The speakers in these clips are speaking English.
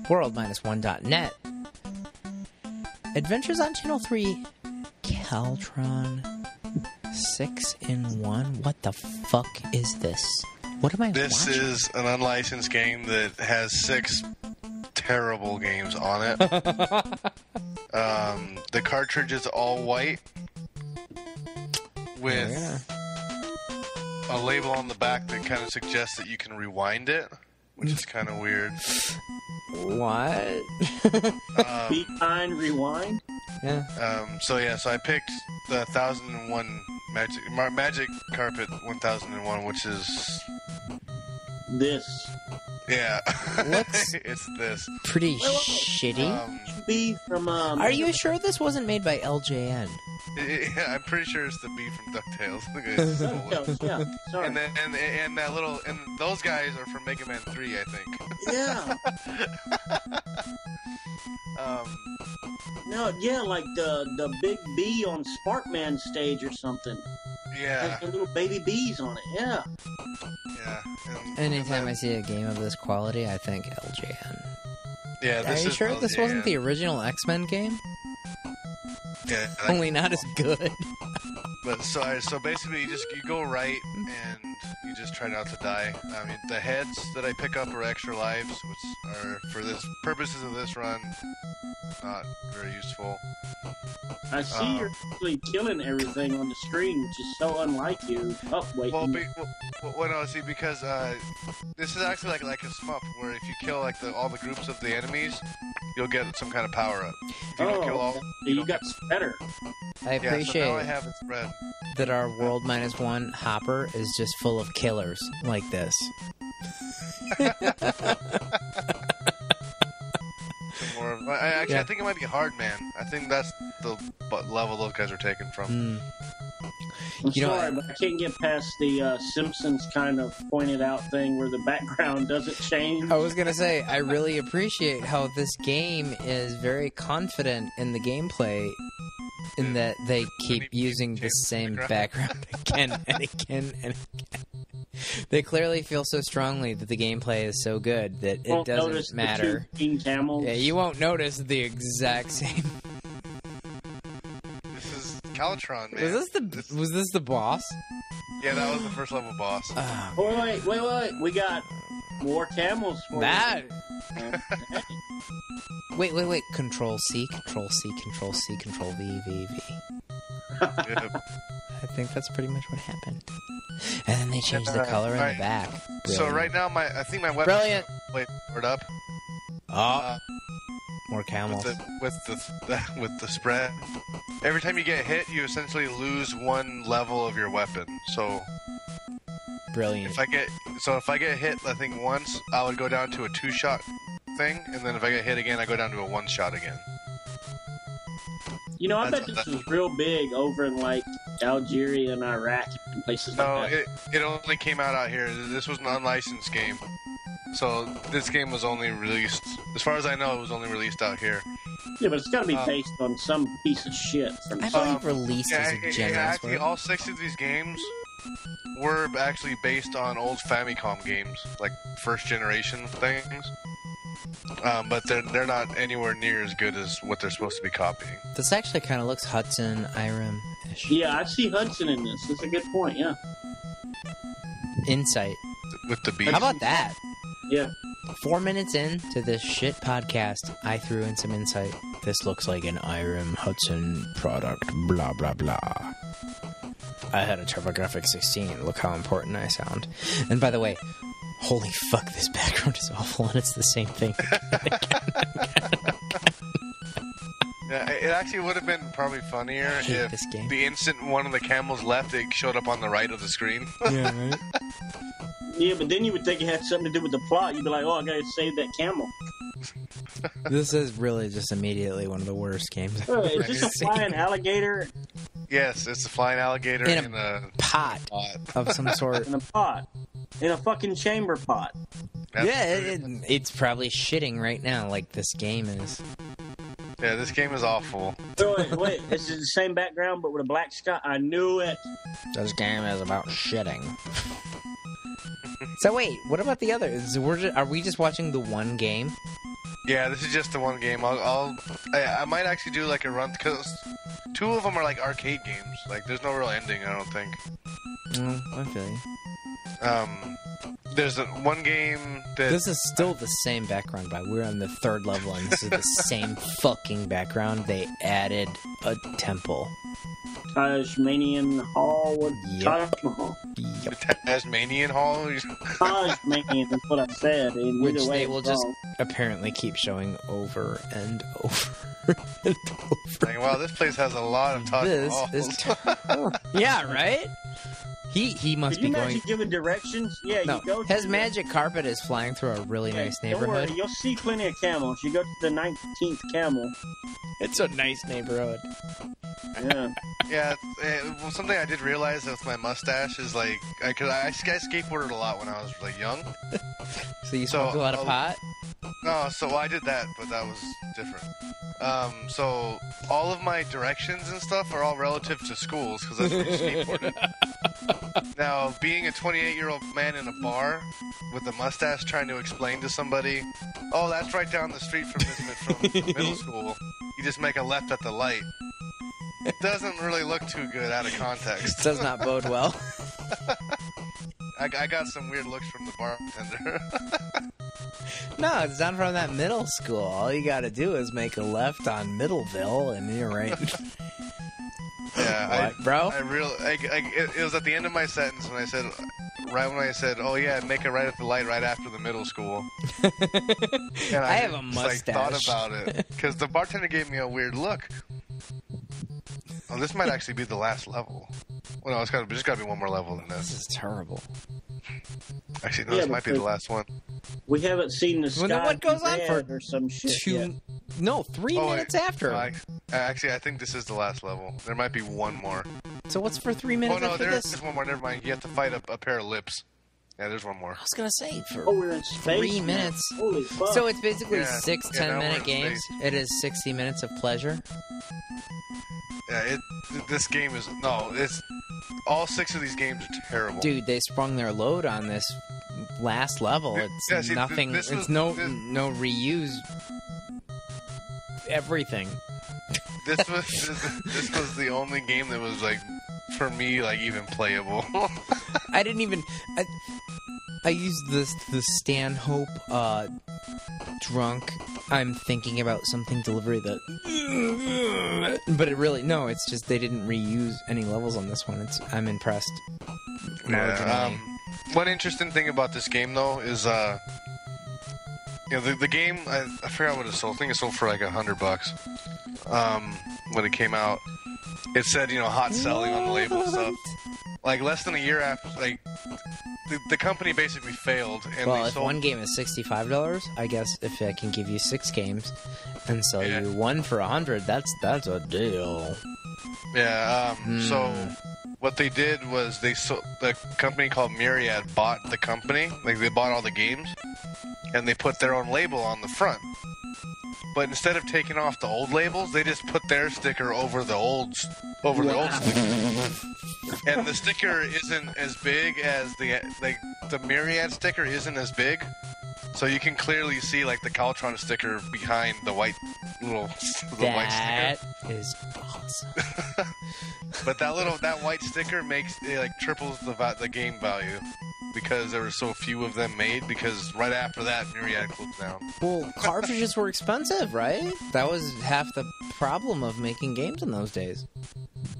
world-1.net. Adventures on Channel 3, Caltron 6-in-1. What the fuck is this? What am I watching? This is an unlicensed game that has 6 terrible games on it. The cartridge is all white with a label on the back that kind of suggests that you can rewind it, which is kind of weird. What? Be kind, rewind? Yeah. So I picked the 1001 Magic Carpet 1001, which is this. Yeah. Looks it's this. Pretty shitty. B from Are you sure this wasn't made by LJN? Yeah, I'm pretty sure it's the B from DuckTales. DuckTales, yeah. Sorry. And then and that little and those guys are from Mega Man 3, I think. Yeah. No, yeah, like the big bee on Sparkman stage or something. Yeah. Has the little baby bees on it. Yeah. Yeah. Anytime I see a game of this quality, I think LJN. Yeah. Are you sure this wasn't the original X-Men game? Yeah. Only not as good. But so basically, you go right and you just try not to die. I mean, the heads that I pick up are extra lives, which are for this purposes of this run not very useful. I see you're actually killing everything on the screen, which is so unlike you. Oh, wait. Well, no, see, because this is actually like a shmup, where if you kill like all the groups of the enemies, you'll get some kind of power up. If you don't kill all, you got better. I appreciate so now I have it spread. that our World-1 hopper is just full of killers like this. I think it might be Hard Man. I think that's the level those guys are taken from. I'm sorry, but I can't get past the Simpsons kind of pointed out thing where the background doesn't change. I was going to say, I really appreciate how this game is very confident in the gameplay in that they keep using the same background again and again and again. They clearly feel so strongly that the gameplay is so good that it doesn't matter. Yeah, you won't notice the exact same. This is Caltron, man. Was this the boss? Yeah, that was the first level boss. Wait. We got more camels for that. you. Wait. Control C, Control C, Control C, Control V. Yep. I think that's pretty much what happened. And then they changed the color in the back. Brilliant. So right now, I think my weapon Brilliant. Powered up. More camels. With the spread. Every time you get hit, you essentially lose one level of your weapon. So brilliant. If I get hit, I think once, I would go down to a 2-shot thing, and then if I get hit again, I go down to a 1-shot again. You know, I bet this was real big over in, like, Algeria and Iraq and places like that. No, it only came out here. This was an unlicensed game. So, this game was only released... As far as I know, it was only released out here. Yeah, but it's got to be based on some piece of shit. I believe released is a generous actually, word. all 6 of these games were actually based on old Famicom games. Like, first-generation things. But they're not anywhere near as good as what they're supposed to be copying. This actually kind of looks Hudson, Irem-ish. Yeah, I see Hudson in this. That's a good point, yeah. Insight. With the beast. How about that? Yeah. 4 minutes into this shit podcast, I threw in some insight. This looks like an Irem Hudson product, blah, blah, blah. I had a TurboGrafx 16. Look how important I sound. And by the way, holy fuck, this background is awful, and it's the same thing. Yeah, it actually would have been probably funnier if the instant one of the camels left, it showed up on the right of the screen. Yeah, right? Yeah, but then you would think it had something to do with the plot. You'd be like, oh, I gotta save that camel. This is really just immediately one of the worst games I've Is this a flying alligator? Yes, it's a flying alligator in a pot of some sort. In a pot. In a fucking chamber pot. It's probably shitting right now like this game is. Yeah, this game is awful. Wait, this is the same background but with a black sky? I knew it. This game is about shitting. So wait, what about the others? Are we just watching the one game? Yeah, this is just the one game. I might actually do like a run because 2 of them are like arcade games. Like, there's no real ending, I don't think. I feel you. There's one game that... This is still the same background, but we're on the 3rd level, and this is the same fucking background. They added a temple. Tasmanian Hall. Yep. Taj Mahal. The Tasmanian Hall? Tasmanian is what I said. And Which either way, they will just apparently keep showing over and over and over. Like, wow, this place has a lot of Taj Mahals. This is yeah, right? He must be going... giving directions? Yeah, No, you go to his magic carpet is flying through a really nice Don't neighborhood. worry, you'll see plenty of camels. You go to the 19th camel. It's a nice neighborhood. Yeah. Yeah, well, something I did realize with my mustache is like, because I skateboarded a lot when I was like young. So you smoked a lot of pot? No, so I did that, but that was different. So all of my directions and stuff are all relative to schools because that's where you skateboarded. Now, being a 28-year-old man in a bar with a mustache trying to explain to somebody, oh, that's right down the street from middle school. You just make a left at the light. It doesn't really look too good out of context. Does not bode well. I got some weird looks from the bartender. No, it's not from that middle school. All you gotta do is make a left on Middleville, and you're right. Yeah, what, bro? It was at the end of my sentence when I said, oh yeah, make a right at the light right after the middle school. And I have a mustache. Thought about it because the bartender gave me a weird look. Oh, this might actually be the last level. Well, no, just gotta be one more level than this. This is terrible. Actually, no, this might be the last one. We haven't seen the sky. Well, what goes on for or some shit 3 minutes after? Actually, I think this is the last level. There might be one more. So what's for 3 minutes after this? There's one more. Never mind. You have to fight a pair of lips. Yeah, there's one more. I was gonna say for we're in space 3 minutes. Holy fuck. So it's basically 6 now 10-minute we're games. in It is 60 minutes of pleasure. Yeah, this game is it's all 6 of these games are terrible. Dude, they sprung their load on this last level. It's nothing. It's no reuse. Everything. This was the only game that was like, for me, like even playable. I didn't even. I used the Stanhope drunk. I'm thinking about something delivery that, but it's just they didn't reuse any levels on this one. I'm impressed. Yeah. One interesting thing about this game though is the game I forgot what it sold. I think it sold for like $100 when it came out. It said hot selling on the label and stuff. Like less than a year after, like the company basically failed. And well, if one game is $65, I guess if I can give you 6 games and sell you one for $100, that's a deal. Yeah. So what they did was the company called Myriad bought the company. Like they bought all the games, and they put their own label on the front. But instead of taking off the old labels, they just put their sticker over the old sticker. And the sticker isn't as big as the Myriad sticker isn't as big, so you can clearly see like the Caltron sticker behind the white white sticker. That is awesome. But that white sticker makes it like triples the game value. Because there were so few of them made, because right after that, Myriad closed down. Well, cartridges were expensive, right? That was half the problem of making games in those days.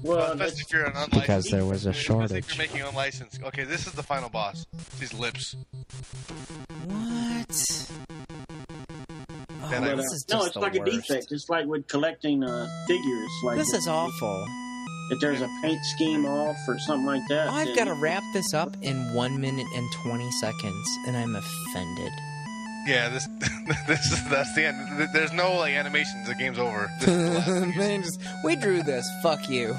Well, especially if you're an unlicensed... Because there was a shortage. Especially if you're making unlicensed... Okay, this is the final boss. These lips. What? This is just it's like worst. A defect. It's like with collecting figures. Like this is awful. If there's a paint scheme off or something like that. I've got to wrap this up in 1 minute and 20 seconds, and I'm offended. Yeah, that's the end. There's no like animations. The game's over. This is the last Man, we drew this. Fuck you.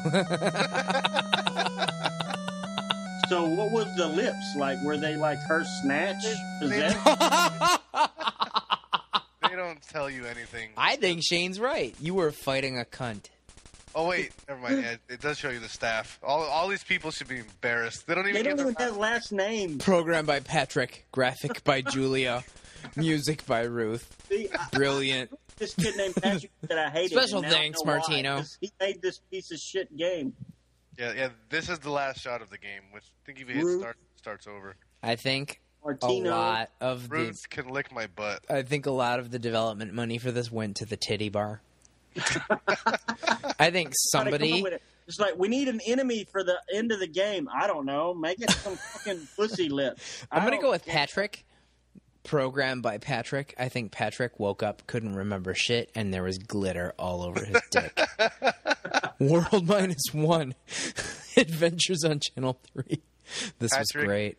So what was the lips like? Were they like her snatch? They don't tell you anything. I think Shane's right. You were fighting a cunt. Oh wait, never mind. Yeah, it does show you the staff. All these people should be embarrassed. They don't even have last names. Programmed by Patrick, graphic by Julia, music by Ruth. Brilliant. This kid named Patrick that I hated. Special thanks, Martino. He made this piece of shit game. Yeah. This is the last shot of the game. Which I think if you hit starts over. I think Martino. a lot of Ruth can lick my butt. I think a lot of the development money for this went to the titty bar. I think somebody. It's like, we need an enemy for the end of the game. I don't know. Make it some fucking pussy lips. I'm going to go with Patrick. Programmed by Patrick. I think Patrick woke up, couldn't remember shit, and there was glitter all over his dick. World -1. Adventures on Channel 3. This was great.